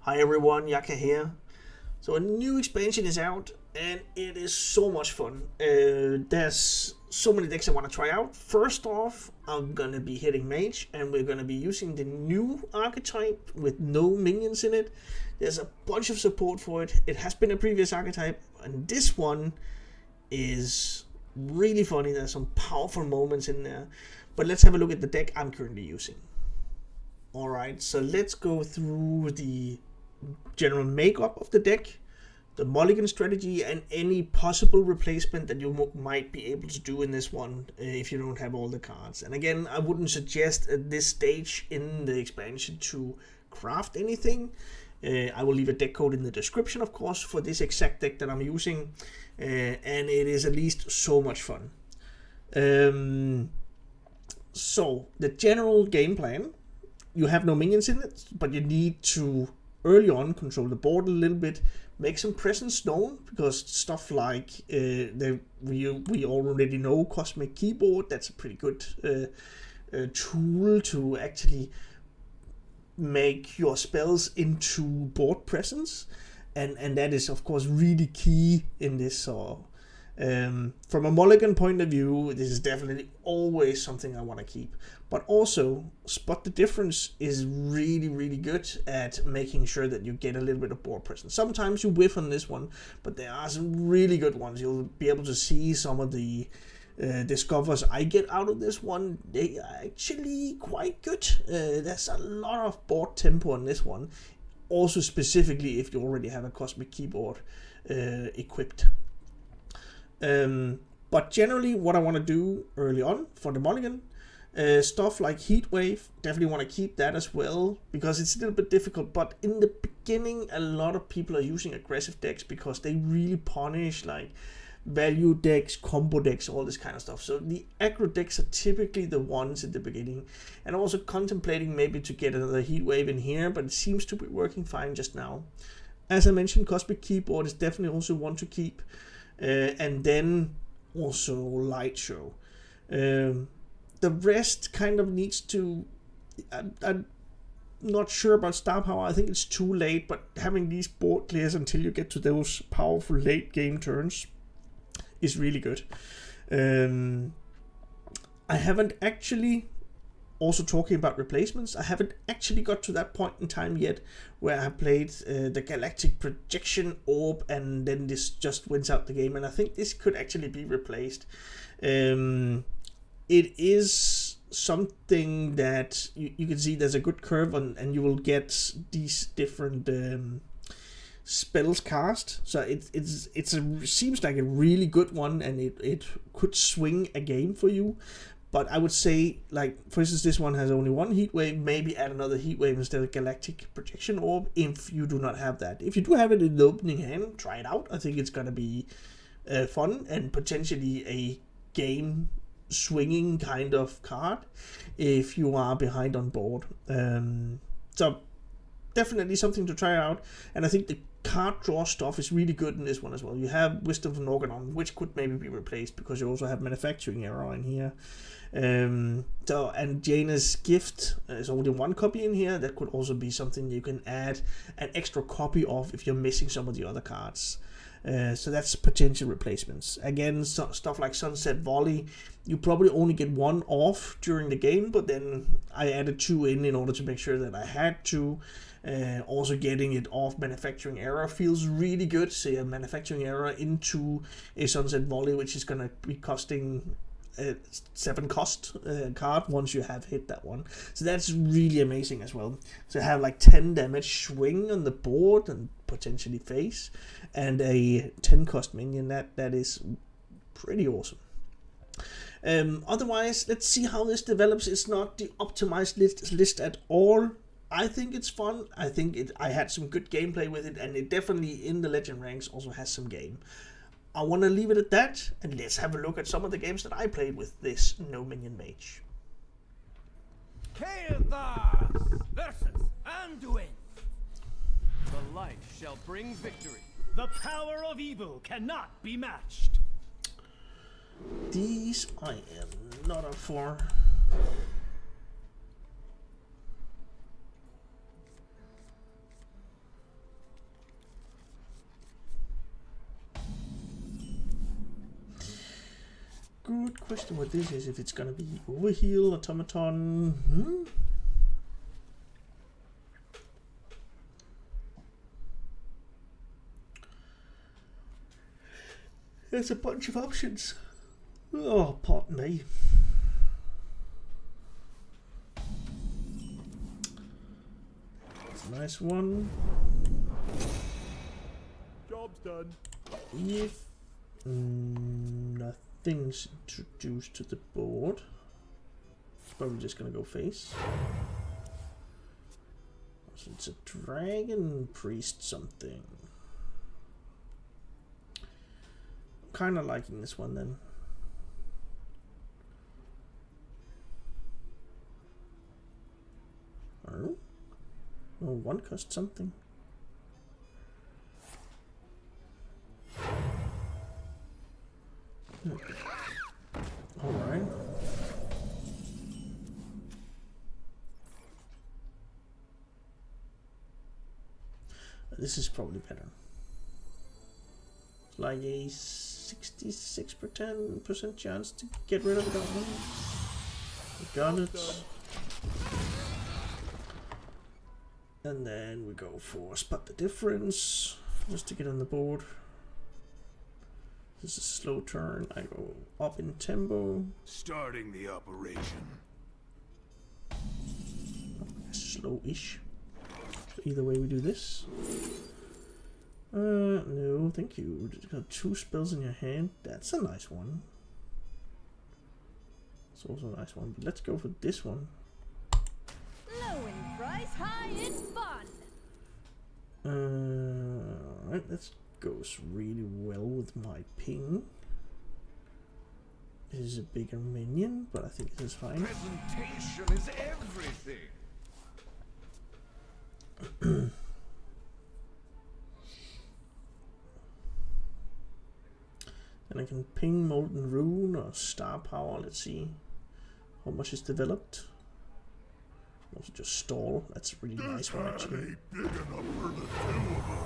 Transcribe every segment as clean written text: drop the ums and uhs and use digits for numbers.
Hi everyone, Yacca here. So a new expansion is out and it is so much fun. There's so many decks I want to try out. First off, I'm gonna be hitting Mage and we're gonna be using the new archetype with no minions in it. There's a bunch of support for it. It has been a previous archetype and this one is really funny. There's some powerful moments in there. But let's have a look at the deck I'm currently using. Alright, so let's go through the general makeup of the deck, the mulligan strategy, and any possible replacement that you might be able to do in this one if you don't have all the cards. And again, I wouldn't suggest at this stage in the expansion to craft anything. I will leave a deck code in the description, of course, for this exact deck that I'm using, and it is at least so much fun. So, the general game plan: you have no minions in it, but you need to early on control the board a little bit, make some presence known, because stuff like we already know Cosmic Keyboard, that's a pretty good tool to actually make your spells into board presence, and that is of course really key in this. From a mulligan point of view, this is definitely always something I want to keep. But also, Spot the Difference is really good at making sure that you get a little bit of board presence. Sometimes you whiff on this one, but there are some really good ones. You'll be able to see some of the discovers I get out of this one. They are actually quite good. There's a lot of board tempo on this one. Also specifically if you already have a Cosmic Keyboard equipped. But generally what I want to do early on for the mulligan, stuff like Heat Wave, definitely want to keep that as well, because it's a little bit difficult. But in the beginning, a lot of people are using aggressive decks because they really punish like value decks, combo decks, all this kind of stuff. So the aggro decks are typically the ones at the beginning, and also contemplating maybe to get another Heat Wave in here, but it seems to be working fine just now. As I mentioned, Cosmic Keyboard is definitely also one to keep. And then also Light Show. The rest kind of needs to... I'm not sure about Star Power. I think it's too late, but having these board clears until you get to those powerful late game turns is really good. I haven't actually... Also talking about replacements, I haven't actually got to that point in time yet where I played the Galactic Projection Orb and then this just wins out the game, and I think this could actually be replaced. It is something that you can see there's a good curve on, and you will get these different spells cast. So it seems like a really good one, and it could swing a game for you. But I would say, like, for instance, this one has only one Heat Wave. Maybe add another Heat Wave instead of Galactic Projection Orb if you do not have that. If you do have it in the opening hand, try it out. I think it's going to be fun and potentially a game-swinging kind of card if you are behind on board. So, definitely something to try out. And I think the card draw stuff is really good in this one as well. You have Wisdom from Organon, which could maybe be replaced because you also have Manufacturing Error in here. And Jaina's Gift is only one copy in here. That could also be something you can add an extra copy of if you're missing some of the other cards. So that's potential replacements. Again, stuff like Sunset Volley, you probably only get one off during the game, but then I added two in order to make sure that I had to. Also getting it off Manufacturing Error feels really good. Say a Manufacturing Error into a Sunset Volley, which is going to be costing 7 cost card once you have hit that one. So that's really amazing as well. So have like 10 damage swing on the board and potentially face, and a 10 cost minion. That is pretty awesome. Otherwise, let's see how this develops. It's not the optimized list at all. I think it's fun. I think I had some good gameplay with it, and it definitely in the legend ranks also has some game. I want to leave it at that, and let's have a look at some of the games that I played with this No Minion Mage. Chaos versus Anduin. The light shall bring victory. The power of evil cannot be matched. These I am not up for. question what this is, if it's gonna be overheal, automaton. There's a bunch of options. Oh, pardon me. That's a nice one. Job's done. If nothing's introduced to the board, it's probably just gonna go face. So it's a dragon priest something. Kind of liking this one then. Oh, one cost something. All right. This is probably better. It's like a 66% chance to get rid of the goblin. We got it. And then we go for spot the difference, just to get on the board. This is a slow turn. I go up in tempo. Starting the operation. Slow-ish. So either way we do this. No, thank you. Just got 2 spells in your hand. That's a nice one. It's also a nice one. But let's go for this one. Low in price, high in fun. Right, that goes really well with my ping. This is a bigger minion, but I think this is fine. Presentation is everything. And I can ping Molten Rune or Star Power. Let's see how much is developed. Also just stall. That's a really nice one actually. Ain't big enough for the 2 of us.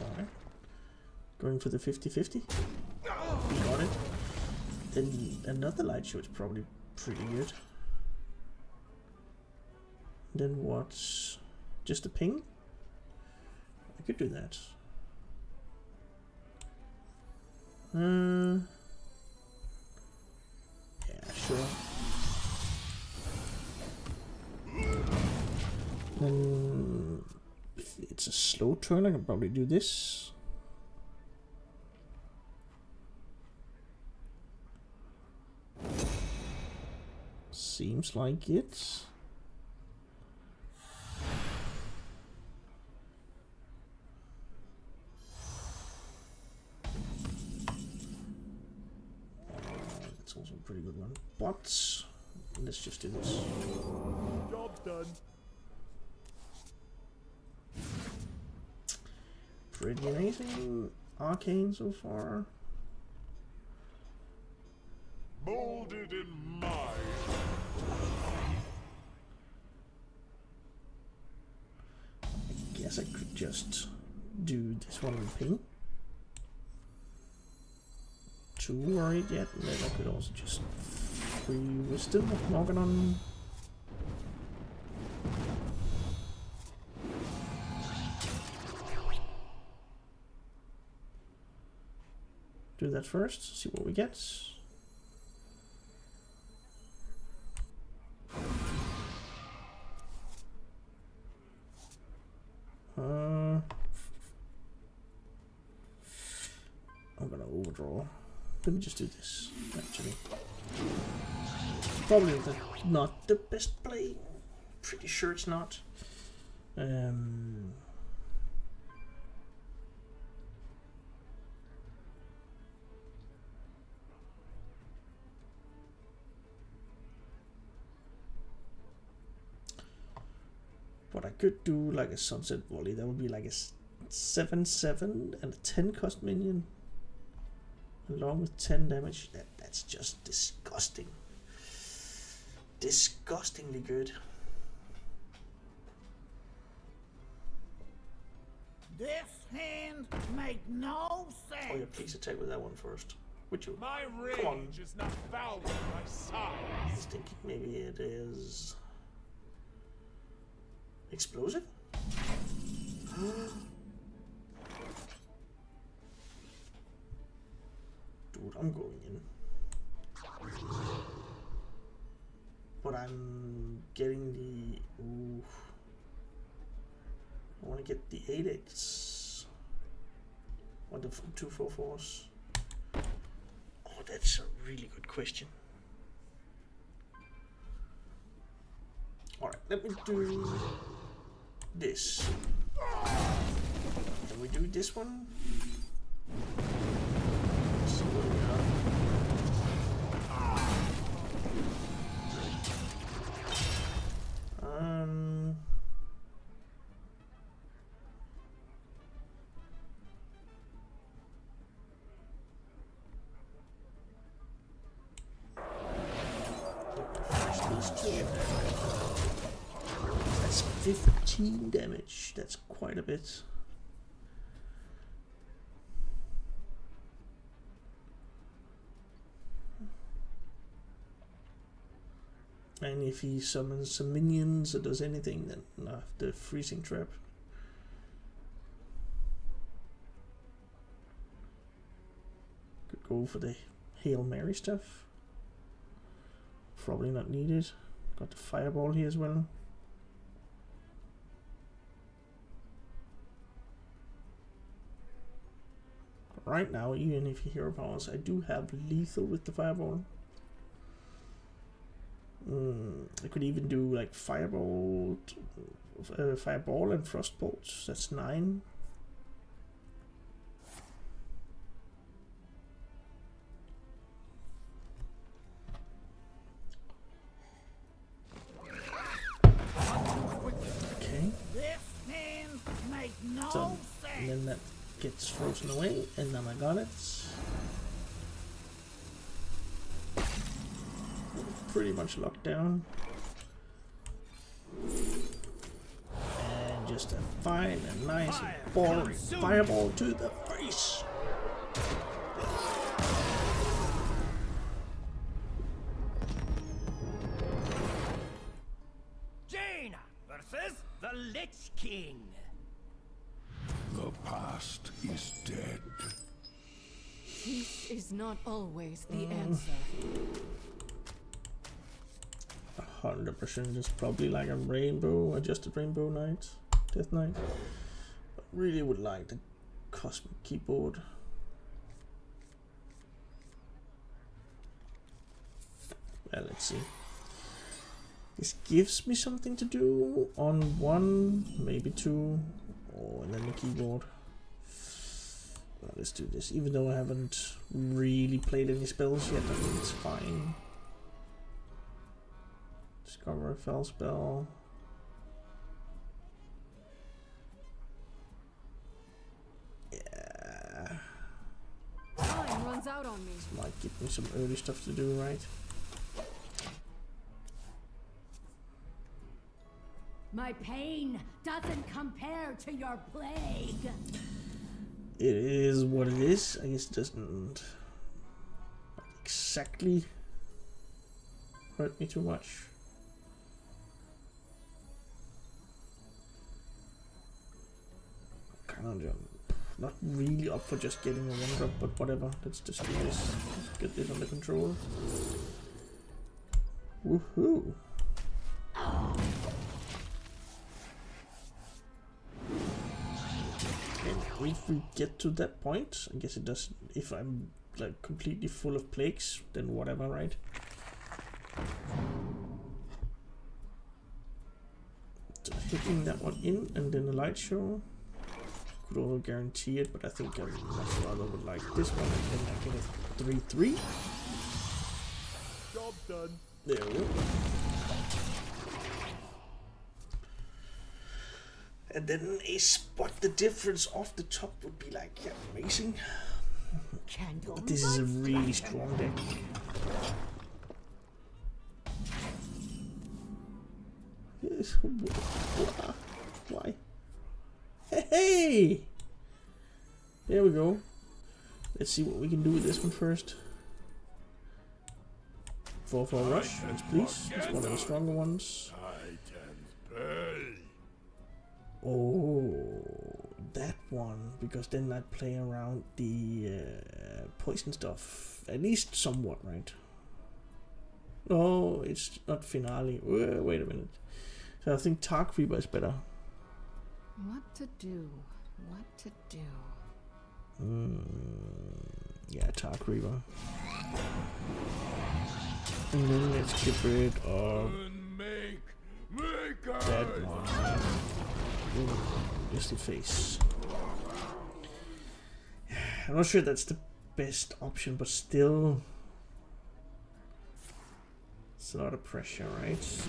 Alright. Going for the 50-50. We got it. Then another light show is probably pretty good. Then what's just a ping? I could do that. Yeah, sure. Then if it's a slow turn, I can probably do this. Seems like it. That's also a pretty good one. But let's just do this. Job's done. Pretty amazing. Arcane so far. Molded in mine. I guess I could just do this one with ping. Too worried yet, and then I could also just free wisdom of Morganon. Do that first, see what we get. I'm gonna overdraw. Let me just do this, actually. Probably not the best play. Pretty sure it's not. But I could do like a sunset volley. That would be like a 7/7 and a 10 cost minion, along with 10 damage. That's just disgusting. Disgustingly good. This hand make no sense. Oh yeah, please attack with that one first. Would you? My Come on. rage is not bound by my I size. was thinking maybe it is explosive. Dude, I'm going in. But I'm getting the. Ooh. I want to get the 8x. Or the 2/4/4s. Oh, that's a really good question. Alright, let me do this. Can we do this one? Let's see what we got. That's 15 damage. That's quite a bit. And if he summons some minions or does anything, then the freezing trap. Could go for the Hail Mary stuff. Probably not needed. Got the fireball here as well. Right now, even if he hero powers, I do have lethal with the fireball. I could even do like fireball and frost bolts. That's 9. Okay. So, and then that gets frozen away, and then I got it. Pretty much locked down. And just a fine and nice and boring fireball to the face. Jaina versus the Lich King. The past is dead. Peace is not always the answer. 100% is probably like a rainbow, adjusted rainbow knight, death knight. But really would like the cosmic keyboard. Well, let's see. This gives me something to do on 1, maybe 2, and then the keyboard. Well, let's do this. Even though I haven't really played any spells yet, I think it's fine. Discover a fell spell. Yeah. Time runs out on me. This might give me some early stuff to do, right? My pain doesn't compare to your plague. It is what it is. I guess it doesn't exactly hurt me too much. Kind of not really up for just getting a 1-drop, but whatever. Let's just do this. Let's get this under control. Woohoo! And if we get to that point, I guess it does. If I'm like completely full of plagues, then whatever, right? So hitting that one in, and then a light show. Could all guarantee it, but I think I much rather would like this one, and then I get a 3/3. Job done. There we go. And then a spot the difference off the top would be like, yeah, amazing. But this is a really strong deck. Yes. Why? Hey! There we go. Let's see what we can do with this one first. 4/4 rush, yes please. It's one of the stronger ones. Oh, that one. Because then I play around the poison stuff. At least somewhat, right? No, it's not finale. Wait a minute. So I think Tark Reaper is better. What to do? What to do? Yeah, Tark Reaper. And then let's get rid of that one. Ooh, just the face. I'm not sure that's the best option, but still, it's a lot of pressure, right?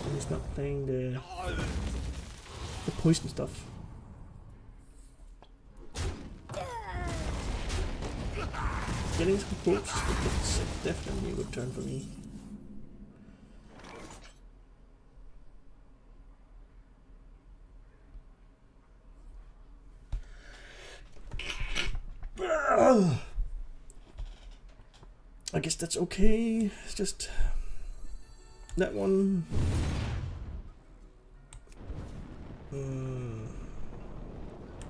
And he's not playing the poison stuff. Getting some corpses, that's definitely a good turn for me. I guess that's okay. It's just that one.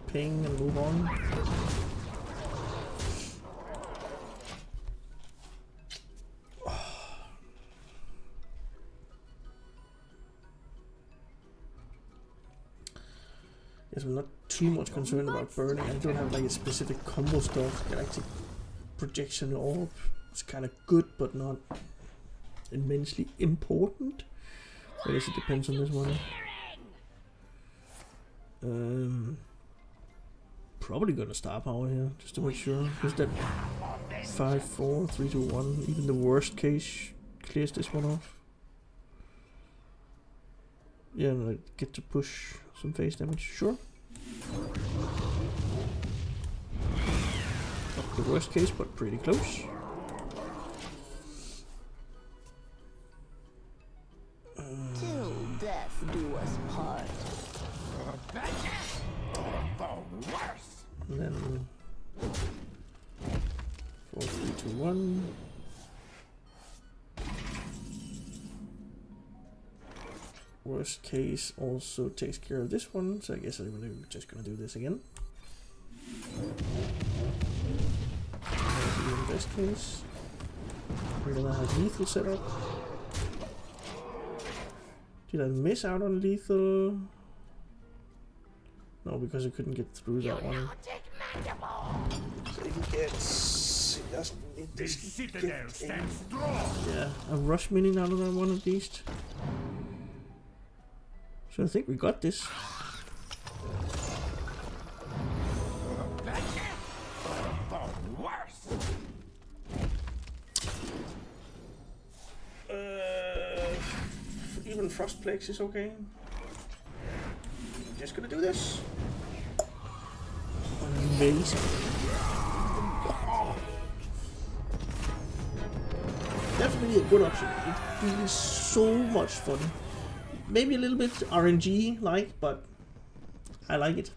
Ping and move on. Yes, I'm not too much concerned about burning. I don't have like a specific combo stuff. Galactic projection orb. It's kind of good, but not immensely important. I guess it depends on this one. Probably gonna star power here, just to make sure. Because that 5/4, 3/2/1, even the worst case clears this one off. Yeah, and I get to push some face damage, sure. Not the worst case, but pretty close. Till death do us part. And then 4, 3, 2, 1. Worst case also takes care of this one, so I guess I'm just gonna do this again. In best case, and then I have lethal set up. Did I miss out on lethal? No, because I couldn't get through that one. So he gets. He doesn't need this. Citadel stands strong. Yeah, a rush minion out of that one at least. So I think we got this. Even Frostplagues is okay. I'm just gonna do this. Amazing. Definitely a good option. It feels so much fun. Maybe a little bit RNG-like, but I like it.